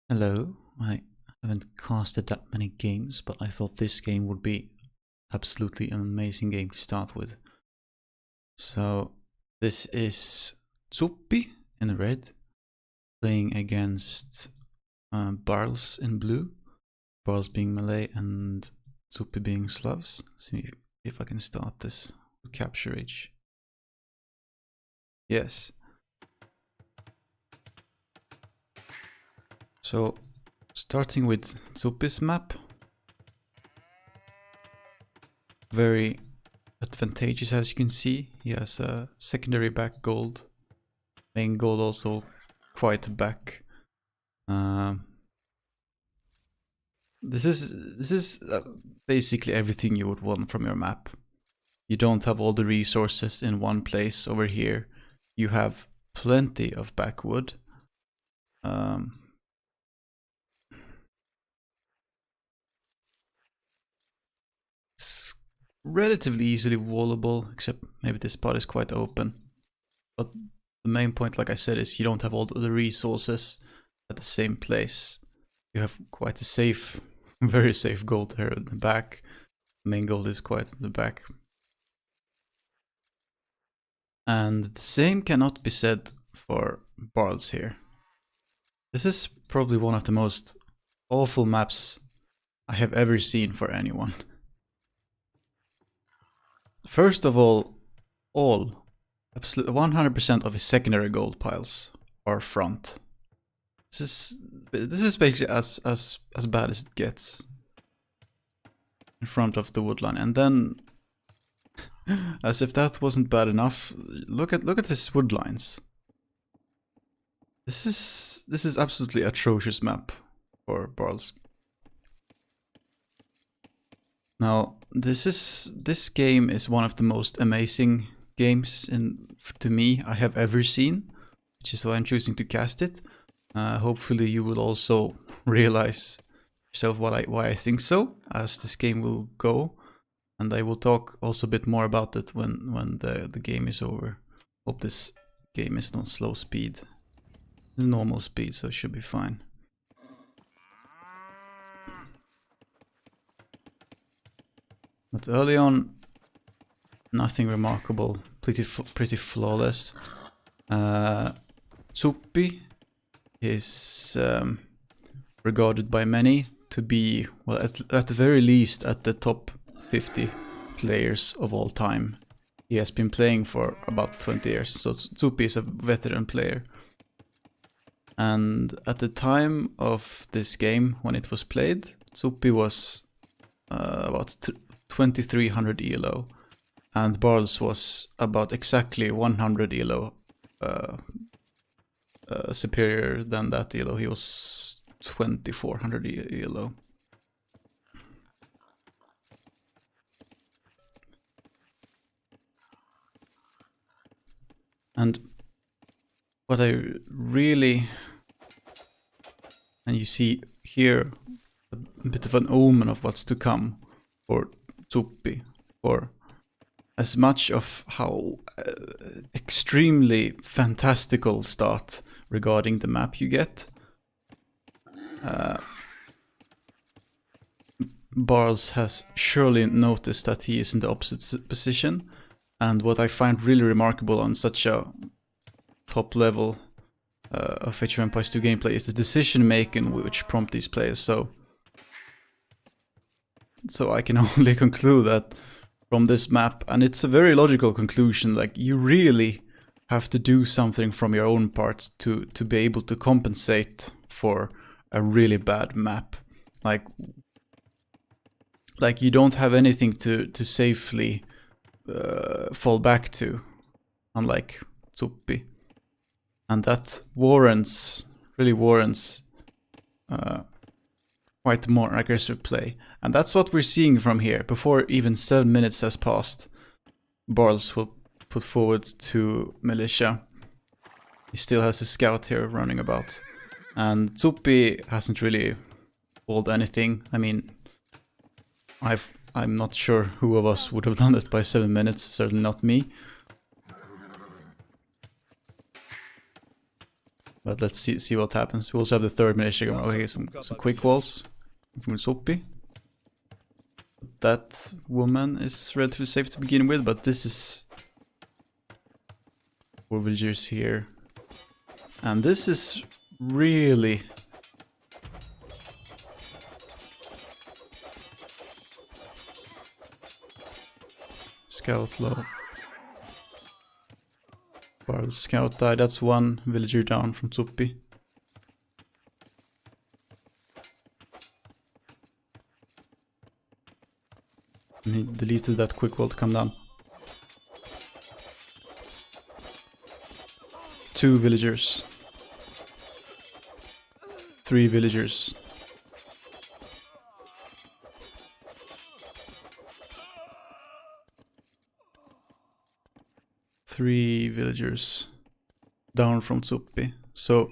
Hello, I haven't casted that many games, but I thought this game would be absolutely an amazing game to start with. So this is Zuppi in red, playing against Barles in blue, Barles being Malay and Zuppi being Slavs. Let's see if I can start this capture age. Yes. So, starting with Zuppi's map, very advantageous as you can see. He has a secondary back gold, main gold also quite back. This is basically everything you would want from your map. You don't have all the resources in one place over here. You have plenty of backwood. It's relatively easily wallable, except maybe this spot is quite open. But the main point, like I said, is you don't have all the resources at the same place. You have quite a safe, very safe gold here in the back. Main gold is quite in the back. And the same cannot be said for Barles here. This is probably one of the most awful maps I have ever seen for anyone. First of all, absolutely 100% of his secondary gold piles are front. This is basically as bad as it gets. In front of the woodline, and then, as if that wasn't bad enough, look at his woodlines. This is absolutely atrocious map for Barles. Now, this game is one of the most amazing games to me I have ever seen, which is why I'm choosing to cast it. Hopefully you will also realize yourself why I think so, as this game will go, and I will talk also a bit more about it when the game is over. Hope this game is not slow speed, normal speed, so it should be fine. But early on, nothing remarkable, pretty flawless. Zuppi is regarded by many to be, well, at the very least, at the top 50 players of all time. He has been playing for about 20 years, so Zuppi is a veteran player. And at the time of this game, when it was played, Zuppi was about 2300 ELO, and Barles was about exactly 100 ELO superior than that ELO. He was 2400 ELO. And what I really, and you see here a bit of an omen of what's to come for Zuppi, for as much of how extremely fantastical start regarding the map you get. Barles has surely noticed that he is in the opposite position, and what I find really remarkable on such a top level of Age of Empires 2 gameplay is the decision making which prompt these players. So I can only conclude that from this map, and it's a very logical conclusion, like you really have to do something from your own part to be able to compensate for a really bad map. Like you don't have anything to safely fall back to, unlike Zuppi. And that really warrants quite more aggressive play. And that's what we're seeing from here. Before even 7 minutes has passed, Barles will put forward to militia. He still has a scout here running about. And Zuppi hasn't really pulled anything. I mean, I'm not sure who of us would have done it by 7 minutes, certainly not me. But let's see what happens. We also have the third militia going. Okay, some quick walls from Zuppi. That woman is relatively safe to begin with, but this is 4 villagers here. And this is really... Scout low. Barles scout died. That's 1 villager down from Zuppi. And he deleted that quick wall to come down. 2 villagers. 3 villagers. Three villagers down from Zuppi. So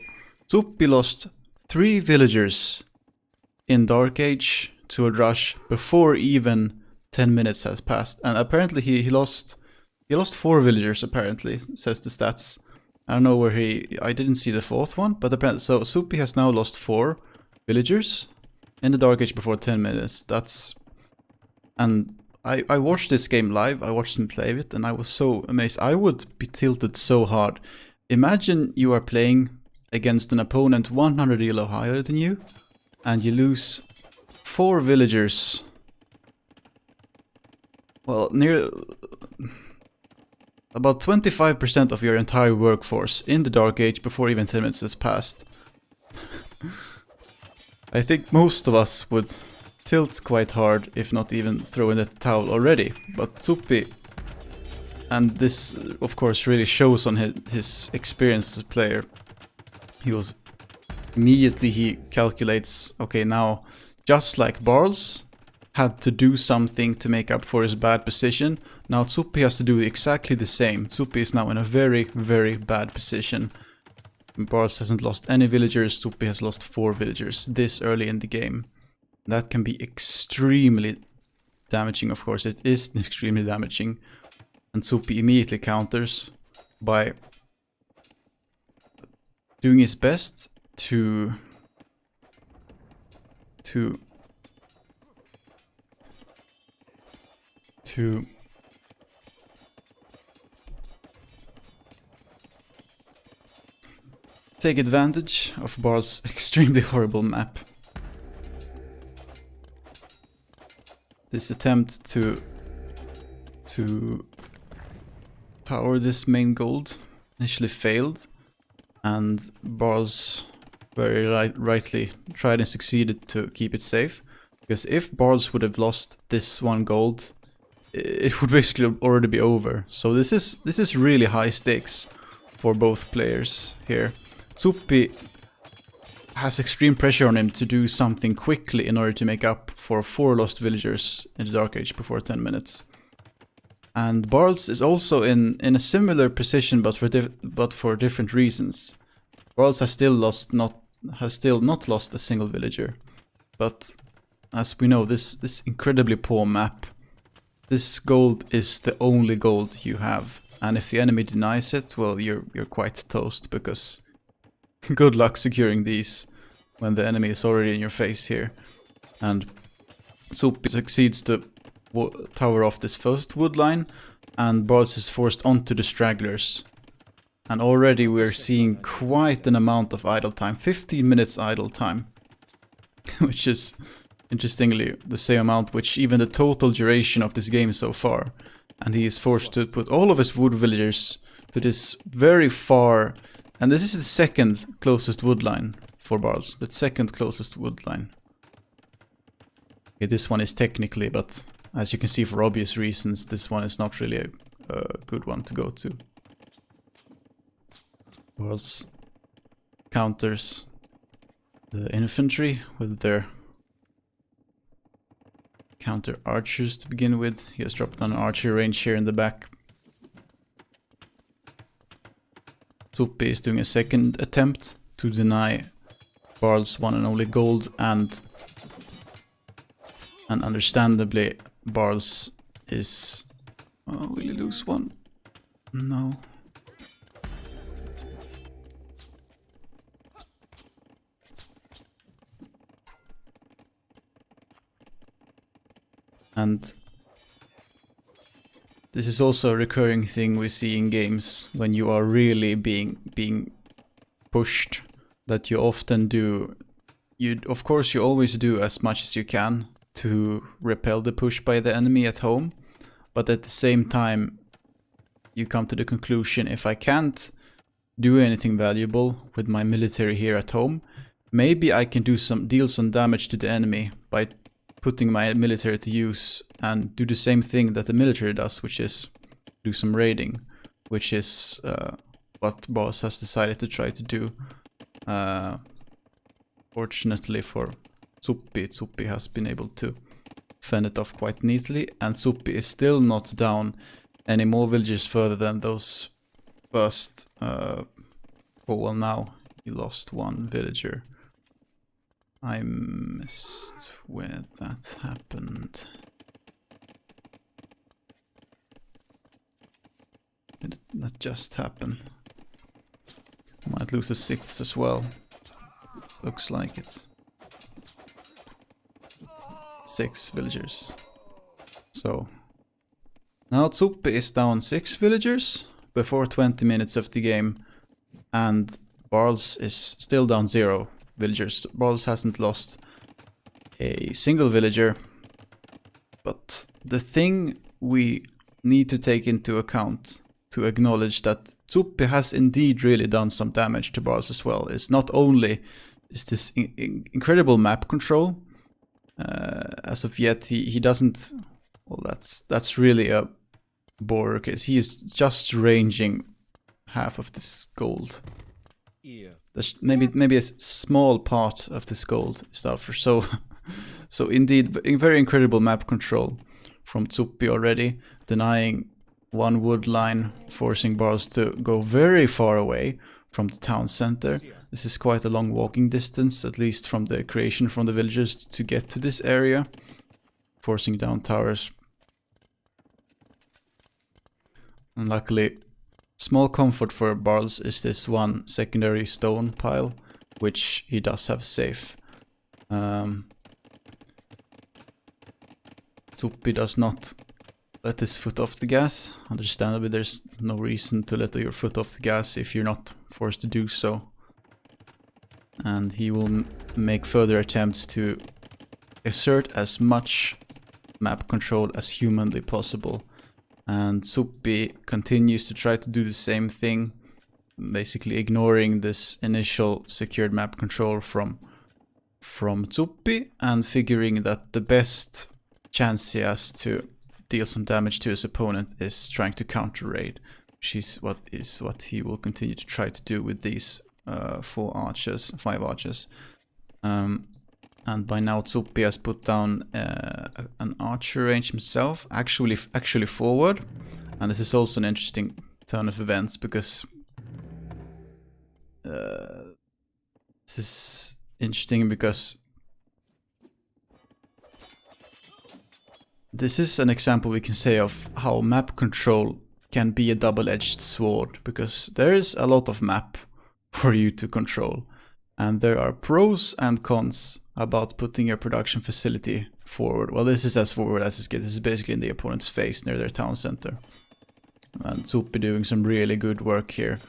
Zuppi lost 3 villagers in Dark Age to a rush before even 10 minutes has passed. And apparently he lost 4 villagers, apparently, says the stats. I don't know where I didn't see the 4th one, but apparently, so Zuppi has now lost 4 villagers in the Dark Age before 10 minutes. And I watched this game live, I watched him play it, and I was so amazed. I would be tilted so hard. Imagine you are playing against an opponent 100 elo higher than you, and you lose 4 villagers. Well, about 25% of your entire workforce in the Dark Age before even 10 minutes has passed. I think most of us would tilt quite hard, if not even throw in the towel already. But Zuppi, and this of course really shows on his experience as a player. Immediately he calculates, okay, now just like Barles had to do something to make up for his bad position, now Zuppi has to do exactly the same. Zuppi is now in a very, very bad position. Barles hasn't lost any villagers, Zuppi has lost 4 villagers this early in the game. That can be extremely damaging, of course. It is extremely damaging. And Zuppi immediately counters by doing his best to take advantage of Barles' extremely horrible map. This attempt to tower this main gold initially failed, and Barles very rightly tried and succeeded to keep it safe, because if Barles would have lost this 1 gold, it would basically already be over. So this is really high stakes for both players here. Zuppi has extreme pressure on him to do something quickly in order to make up for 4 lost villagers in the Dark Age before 10 minutes. And Barles is also in a similar position, but for different reasons. Barles has still not lost a single villager, but as we know, this incredibly poor map, this gold is the only gold you have, and if the enemy denies it, well, you're quite toast, because good luck securing these when the enemy is already in your face here. And Zuppi succeeds to tower off this first wood line, and Barles is forced onto the stragglers. And already we're seeing quite an amount of idle time, 15 minutes idle time, which is interestingly the same amount which even the total duration of this game so far. And he is forced to put all of his wood villagers to this very far, and this is the second closest wood line for Barles, the second closest wood line. Okay, this one is technically, but as you can see, for obvious reasons, this one is not really a good one to go to. Barles counters the infantry with their counter archers to begin with. He has dropped down an archer range here in the back. Zuppi is doing a second attempt to deny Barles' one and only gold, and understandably Barles is... Oh, will he lose one? No. And this is also a recurring thing we see in games when you are really being pushed, that you often do. Of course you always do as much as you can to repel the push by the enemy at home, but at the same time you come to the conclusion, if I can't do anything valuable with my military here at home, maybe I can deal some damage to the enemy by putting my military to use and do the same thing that the military does, which is do some raiding, which is what Barles has decided to try to do. Fortunately for Zuppi has been able to fend it off quite neatly, and Zuppi is still not down any more villagers further than those first. Oh well, now he lost one villager. I missed where that happened. Did that just happen? Might lose a sixth as well. Looks like it. 6 villagers. So now Zuppi is down 6 villagers before 20 minutes of the game, and Barles is still down 0 villagers. Barles hasn't lost a single villager, but the thing we need to take into account to acknowledge that Zuppi has indeed really done some damage to Barles as well is not only is this incredible map control. As of yet, he doesn't. Well, that's really a border case. He is just ranging half of this gold. There's maybe a small part of this gold is after. So indeed, very incredible map control from Zuppi already, denying one wood line, forcing Barles to go very far away from the town center. This is quite a long walking distance, at least from the creation from the villagers to get to this area, forcing down towers. And luckily, small comfort for Barles is this one secondary stone pile, which he does have safe. Zuppi does not let his foot off the gas. Understandably, there's no reason to let your foot off the gas if you're not forced to do so. And he will make further attempts to assert as much map control as humanly possible. And Zuppi continues to try to do the same thing, basically ignoring this initial secured map control from Zuppi and figuring that the best chance he has to deal some damage to his opponent is trying to counter raid, which is what he will continue to try to do with these 5 archers. And by now Zuppi has put down an archer range himself, actually forward. And this is also an interesting turn of events, because this is interesting because this is an example we can say of how map control can be a double-edged sword, because there is a lot of map for you to control, and there are pros and cons about putting your production facility forward. Well, this is as forward as it gets. This is basically in the opponent's face near their town center. And Zuppi doing some really good work here.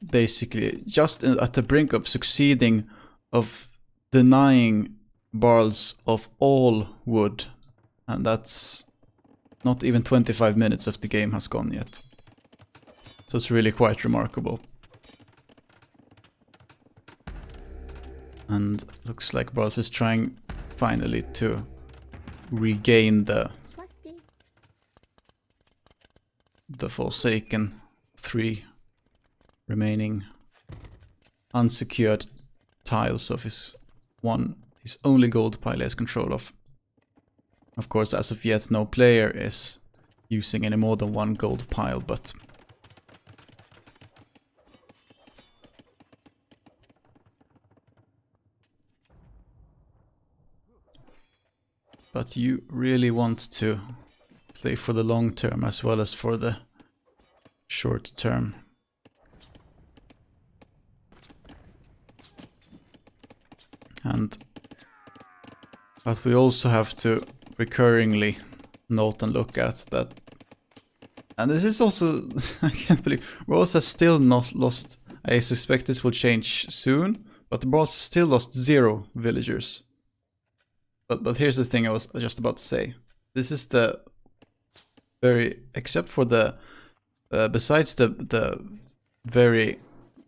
Basically, just at the brink of succeeding, of denying Barles of all wood. And that's not even 25 minutes of the game has gone yet. So it's really quite remarkable. And looks like Barles is trying finally to regain the Forsaken 3 remaining unsecured tiles of his only gold pile he has control of. Of course, as of yet, no player is using any more than 1 gold pile, but you really want to play for the long term as well as for the short term. But we also have to recurringly note and look at that. And this is also, I can't believe, Barles has still not lost. I suspect this will change soon, but Barles has still lost 0 villagers. But here's the thing I was just about to say. This is the very, except for the, besides the very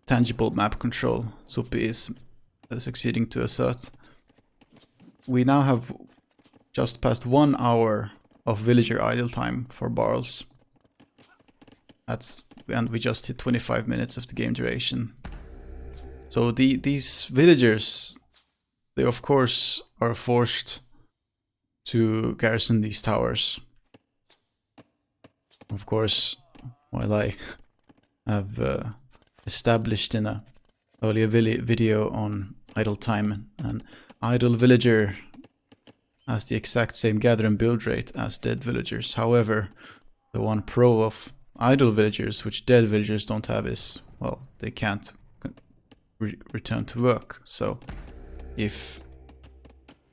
tangible map control Zuppi is succeeding to assert, we now have just past 1 hour of villager idle time for Barles. And we just hit 25 minutes of the game duration. So these villagers, they of course are forced to garrison these towers. Of course, while I have established in a earlier video on idle time, an idle villager has the exact same gather and build rate as dead villagers. However, the one pro of idle villagers, which dead villagers don't have, is, well, they can't return to work. So if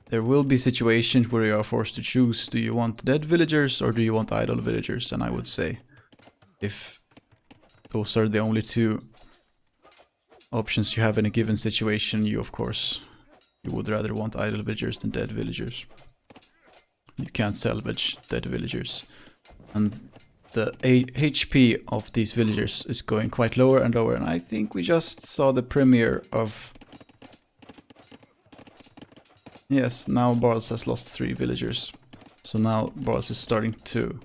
there will be situations where you are forced to choose, do you want dead villagers or do you want idle villagers? And I would say if those are the only 2 options you have in a given situation, you would rather want idle villagers than dead villagers. You can't salvage dead villagers. And the HP of these villagers is going quite lower and lower, and I think we just saw the premiere of... Yes, now Barles has lost 3 villagers. So now Barles is starting to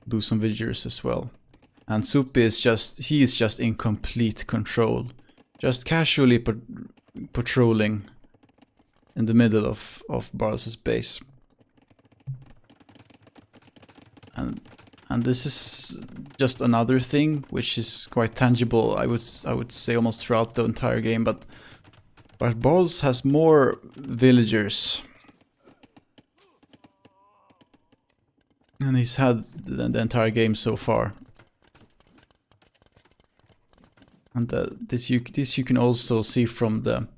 lose some villagers as well. And Zuppi is just in complete control. Just casually patrolling in the middle of Barles' base. And this is just another thing which is quite tangible, I would say almost throughout the entire game, but Barles has more villagers than he's had the entire game so far. And this you can also see from the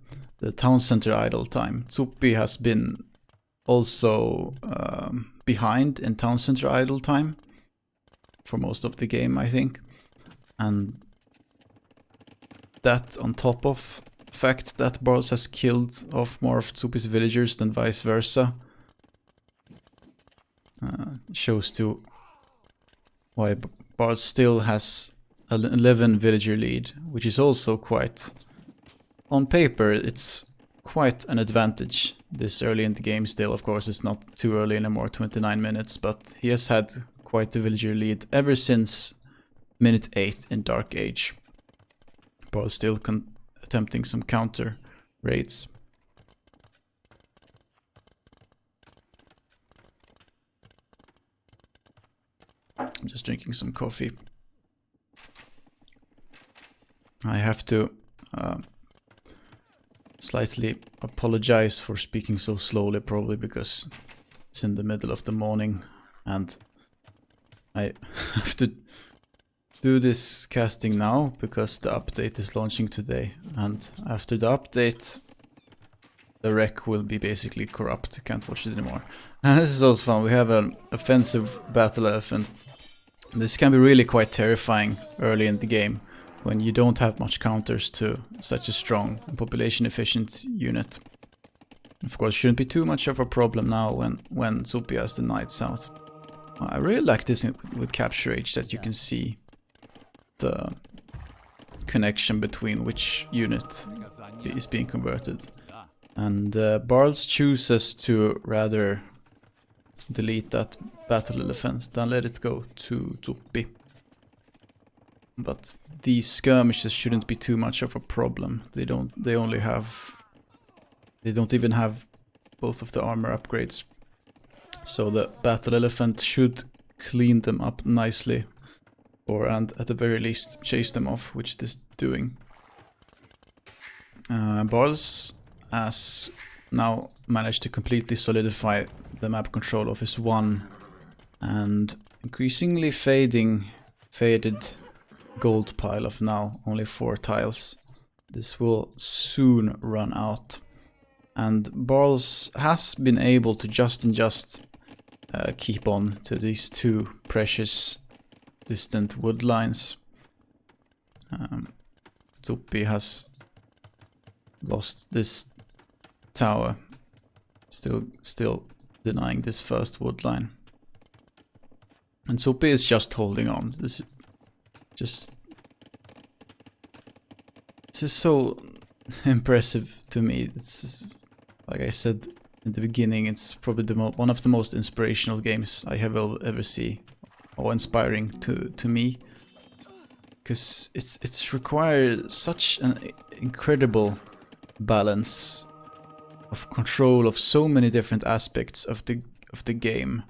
town center idle time. Zuppi has been also behind in town center idle time for most of the game, I think. And that on top of the fact that Barles has killed off more of Zuppi's villagers than vice versa, shows to why Barles still has an 11 villager lead, which is also quite, on paper, it's quite an advantage this early in the game still. Of course, it's not too early anymore, 29 minutes, but he has had quite the villager lead ever since minute 8 in Dark Age. Barles still attempting some counter raids. I'm just drinking some coffee. I have to slightly apologize for speaking so slowly, probably because it's in the middle of the morning and I have to do this casting now because the update is launching today, and after the update the rec will be basically corrupt. Can't watch it anymore. And this is also fun. We have an offensive battle elephant. This can be really quite terrifying early in the game when you don't have much counters to such a strong and population efficient unit. Of course, shouldn't be too much of a problem now when Zuppi has the knights out. I really like this with Capture H, that you can see the connection between which unit is being converted. And Barles chooses to rather delete that battle elephant than let it go to Zuppi. But these skirmishes shouldn't be too much of a problem. They don't even have both of the armor upgrades. So the battle elephant should clean them up nicely, and at the very least chase them off, which it is doing. Barles has now managed to completely solidify the map control of his 1 and increasingly faded gold pile of now only 4 tiles. This will soon run out. And Barles has been able to just keep on to these two precious distant wood lines. Zuppi has lost this tower, still denying this first wood line. And Zuppi is just holding on. This is so impressive to me. It's like I said in the beginning, it's probably one of the most inspirational games I have ever seen, or inspiring to me, because it's required such an incredible balance of control of so many different aspects of the game.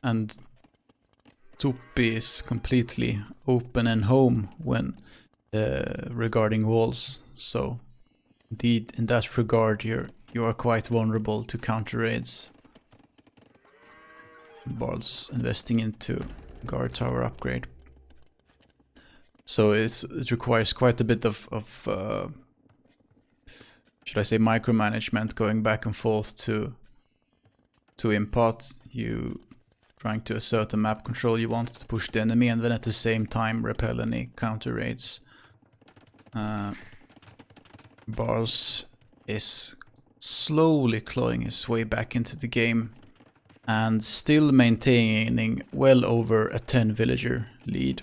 And Zuppi is completely open and home when regarding walls. So indeed, in that regard, you are quite vulnerable to counter raids. Barles investing into guard tower upgrade. So it requires quite a bit of should I say micromanagement, going back and forth to impart you trying to assert the map control you want to push the enemy, and then at the same time repel any counter raids. Barles is slowly clawing his way back into the game and still maintaining well over a 10 villager lead.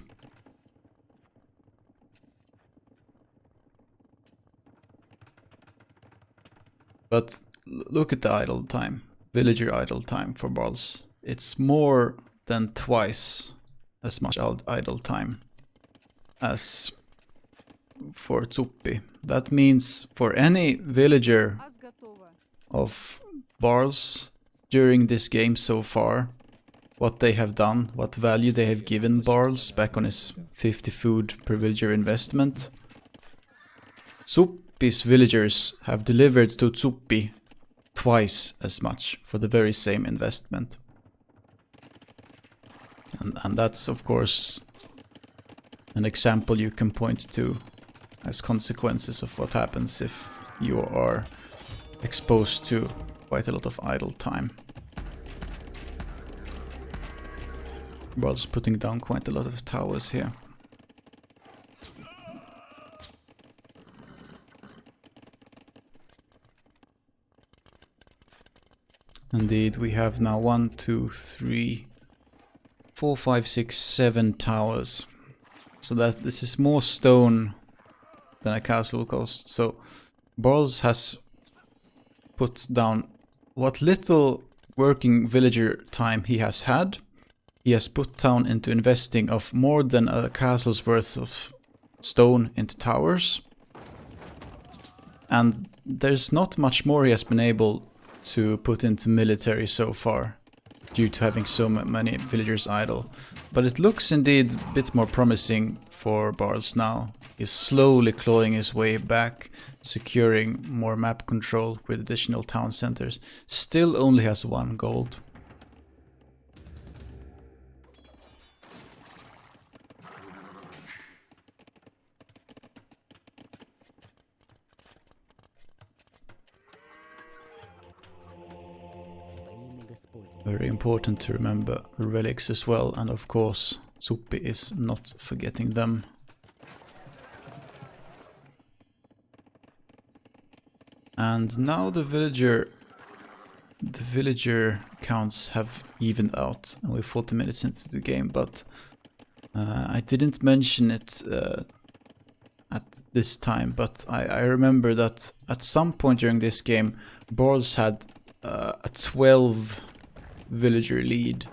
But look at the idle time, villager idle time for Barles. It's more than twice as much idle time as for Zuppi. That means for any villager of Barles during this game so far, what they have done, what value they have given Barles back on his 50 food per villager investment, Zuppi's villagers have delivered to Zuppi twice as much for the very same investment. And that's of course an example you can point to as consequences of what happens if you are exposed to quite a lot of idle time. Barles putting down quite a lot of towers here. Indeed, we have now 1, 2, 3, 4, 5, 6, 7 towers. So that this is more stone than a castle costs. So Barles has put down what little working villager time he has had. He has put down into investing of more than a castle's worth of stone into towers. And there's not much more he has been able to put into military so far, due to having so many villagers idle. But it looks indeed a bit more promising for Barles now. He's slowly clawing his way back, securing more map control with additional town centers. Still only has 1 gold. Very important to remember the relics as well, and of course Zuppi is not forgetting them. And now the villager counts have evened out, and we're 40 minutes into the game, but I didn't mention it at this time, but I remember that at some point during this game Barles had a 12 villager lead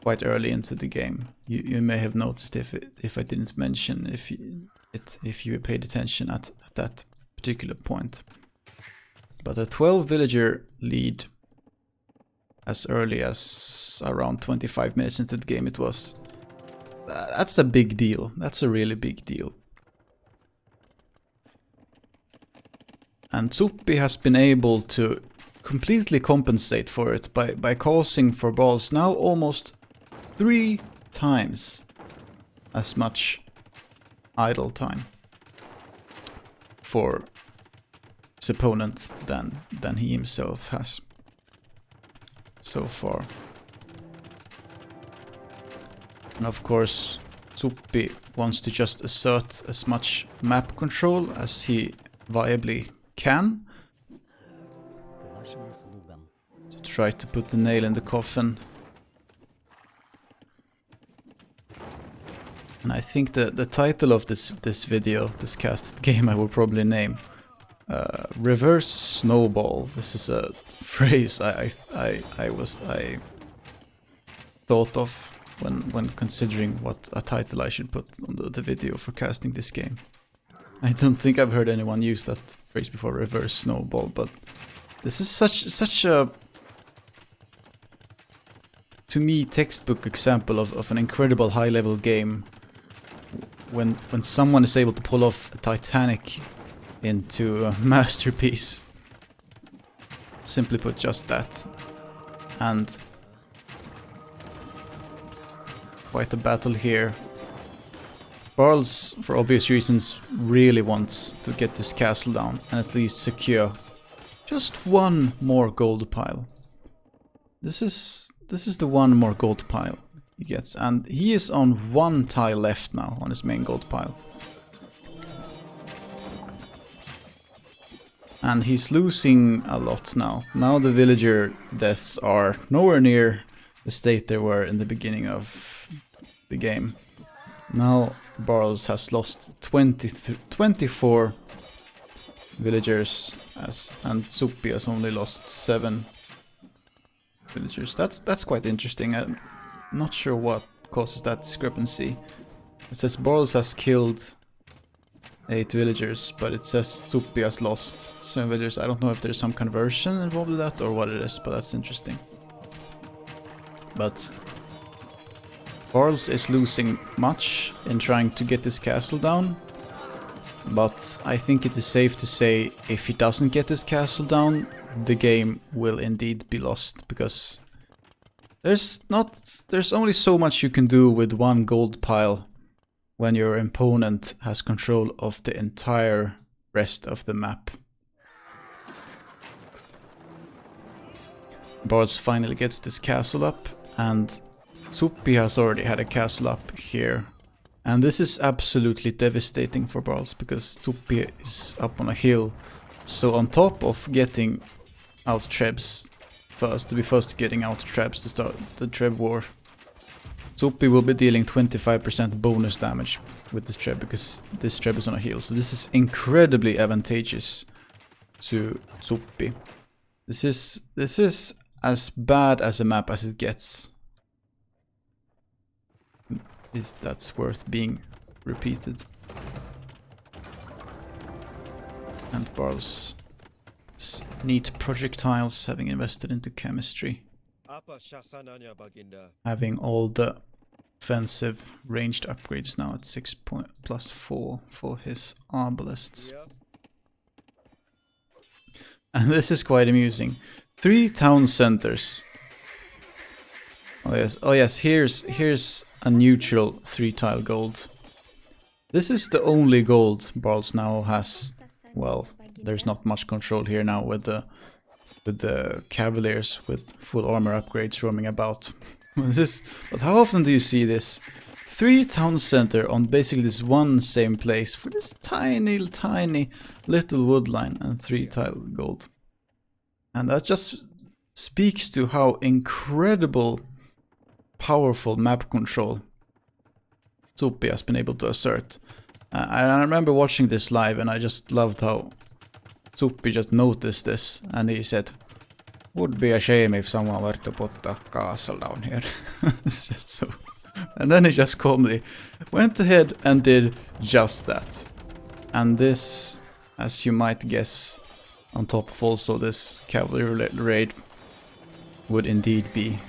quite early into the game. You may have noticed if I didn't mention if you paid attention at that particular point. But a 12 villager lead as early as around 25 minutes into the game, that's a big deal. That's a really big deal. And Zuppi has been able to completely compensate for it by causing for Barles now almost 3 times as much idle time. for his opponent than he himself has so far. And of course, Zuppi wants to just assert as much map control as he viably can to try to put the nail in the coffin. And I think the title of this video, this casted game, I will probably name Reverse Snowball. This is a phrase I thought of when considering what a title I should put on the video for casting this game. I don't think I've heard anyone use that phrase before, Reverse Snowball, but this is such a, to me, textbook example of an incredible high-level game when someone is able to pull off a Titanic into a masterpiece. Simply put, just that. And quite a battle here. Barles, for obvious reasons, really wants to get this castle down and at least secure just one more gold pile. This is the one more gold pile he gets, and he is on one tile left now on his main gold pile. And he's losing a lot now. Now the villager deaths are nowhere near the state they were in the beginning of the game. Now Barles has lost 24 villagers, and Zuppi has only lost 7 villagers. That's quite interesting. I'm not sure what causes that discrepancy. It says Barles has killed 8 villagers, but it says Zuppi has lost 7 villagers. I don't know if there's some conversion involved with that or what it is, but that's interesting. But Barles is losing much in trying to get this castle down, but I think it is safe to say if he doesn't get this castle down, the game will indeed be lost, because there's only so much you can do with one gold pile when your opponent has control of the entire rest of the map. Barles finally gets this castle up, and Zuppi has already had a castle up here. And this is absolutely devastating for Barles, because Zuppi is up on a hill. So on top of getting out Trebs first, to be first to getting out Trebs to start the Treb war, Zuppi will be dealing 25% bonus damage with this Treb, because this Treb is on a hill. So this is incredibly advantageous to Zuppi. This is as bad as a map as it gets. That's worth being repeated. And Barles' neat projectiles, having invested into chemistry, having all the offensive ranged upgrades now at 6 plus 4 for his arbalists. And this is quite amusing. 3 town centers. Oh yes, here's a neutral 3-tile gold. This is the only gold Barles now has. Well, there's not much control here now with the cavaliers with full armor upgrades roaming about. But how often do you see this? 3 town center on basically this one same place for this tiny little wood line and 3-tile gold. And that just speaks to how incredible powerful map control Zuppi has been able to assert. I remember watching this live, and I just loved how Zuppi just noticed this, and he said, "Would be a shame if someone were to put a castle down here." It's just so... And then he just calmly went ahead and did just that. And this, as you might guess, on top of also this cavalry raid, would indeed be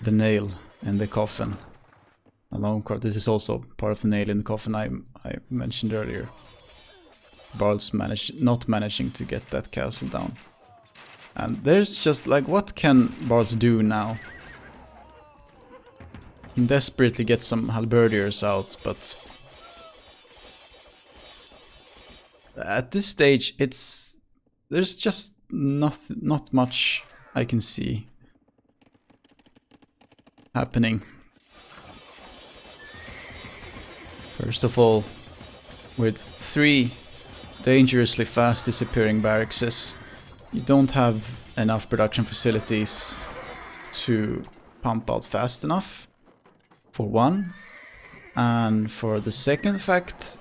the nail in the coffin. This is also part of the nail in the coffin I mentioned earlier. Barles not managing to get that castle down. And there's just like, what can Barles do now? He can desperately get some halberdiers out, but at this stage, there's just not much I can see happening. First of all, with 3 dangerously fast disappearing barracks, you don't have enough production facilities to pump out fast enough, for one. And for the second fact,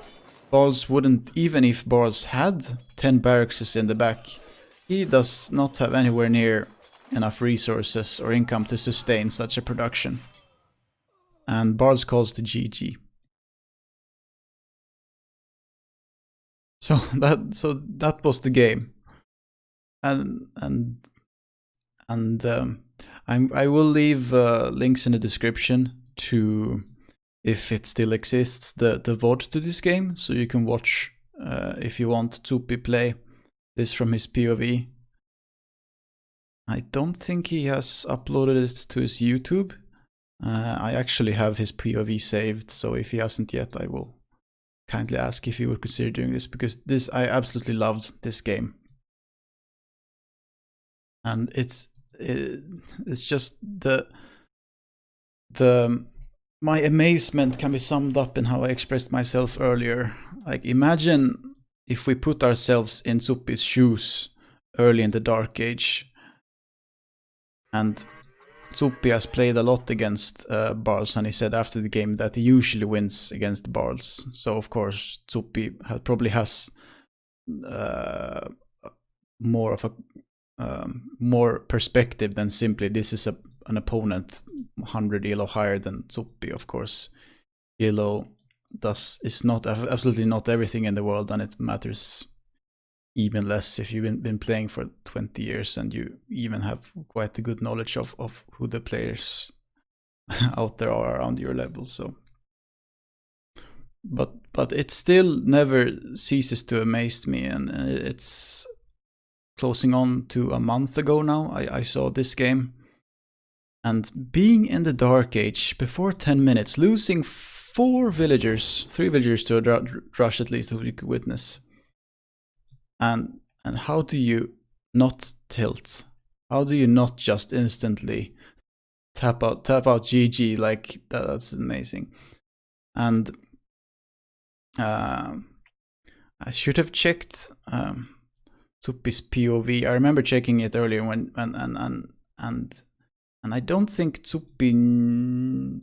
Barles wouldn't, even if Barles had 10 barracks in the back, he does not have anywhere near enough resources or income to sustain such a production. And Barles calls the GG. So that was the game. And I will leave links in the description to, if it still exists, the VOD to this game, so you can watch if you want Zuppi play this from his POV. I don't think he has uploaded it to his YouTube. I actually have his POV saved, so if he hasn't yet, I will kindly ask if he would consider doing this, because I absolutely loved this game. And it's just my amazement can be summed up in how I expressed myself earlier. Like, imagine if we put ourselves in Zuppi's shoes early in the Dark Age. And Zuppi has played a lot against Barles, and he said after the game that he usually wins against Barles. So of course Zuppi probably has more of a more perspective than simply this is an opponent 100 elo higher than Zuppi. Of course, elo is not absolutely not everything in the world, and it matters even less if you've been playing for 20 years and you even have quite a good knowledge of who the players out there are around your level. So, but it still never ceases to amaze me, and it's closing on to a month ago now. I saw this game, and being in the Dark Age before 10 minutes, losing 3 villagers to a rush at least, who you could witness. And how do you not tilt? How do you not just instantly tap out GG? Like, that's amazing. And I should have checked Zuppi's POV. I remember checking it earlier and I don't think Zuppi,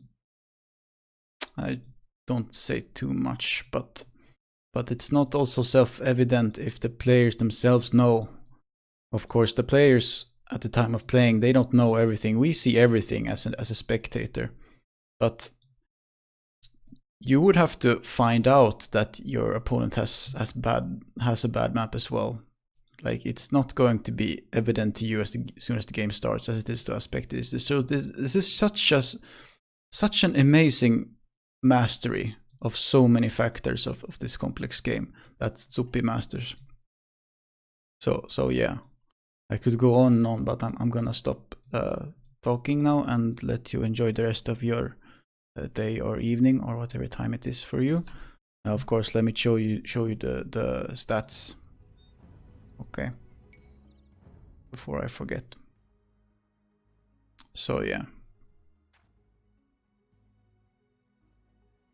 I don't say too much, but it's not also self-evident if the players themselves know. Of course, the players at the time of playing, they don't know everything. We see everything as a spectator. But you would have to find out that your opponent has a bad map as well. Like, it's not going to be evident to you as soon as the game starts as it is to us spectators. So this is such an amazing mastery of so many factors of this complex game that Zuppi masters. So yeah, I could go on and on, but I'm gonna stop talking now and let you enjoy the rest of your day or evening or whatever time it is for you. Now, of course, let me show you the stats. Okay, before I forget. So yeah.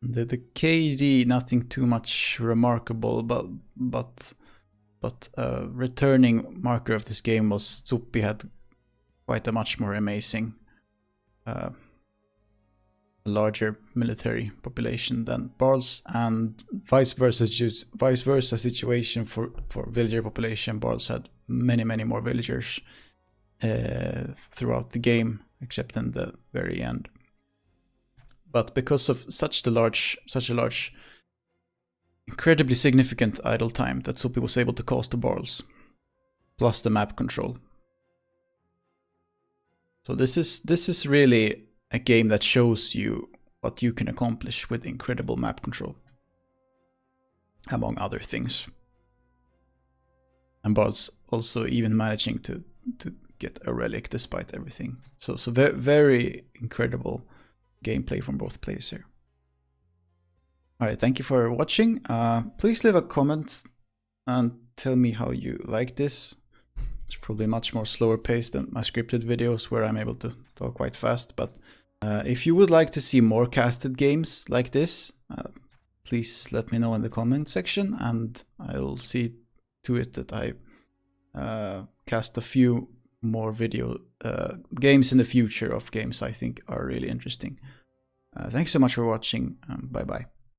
The KD, nothing too much remarkable, but returning marker of this game was Zuppi had quite a much more amazing, larger military population than Barles, and vice versa situation for villager population. Barles had many more villagers throughout the game, except in the very end. But because of such a large, incredibly significant idle time that Zuppi was able to cause to Barles, plus the map control. So this is really a game that shows you what you can accomplish with incredible map control, among other things. And Barles also even managing to get a relic despite everything. So very incredible gameplay from both players here. Alright, thank you for watching. Please leave a comment and tell me how you like this. It's probably much more slower paced than my scripted videos where I'm able to talk quite fast. But if you would like to see more casted games like this, please let me know in the comment section, and I'll see to it that I cast a few more video games in the future of games I think are really interesting. Thanks so much for watching. Bye bye.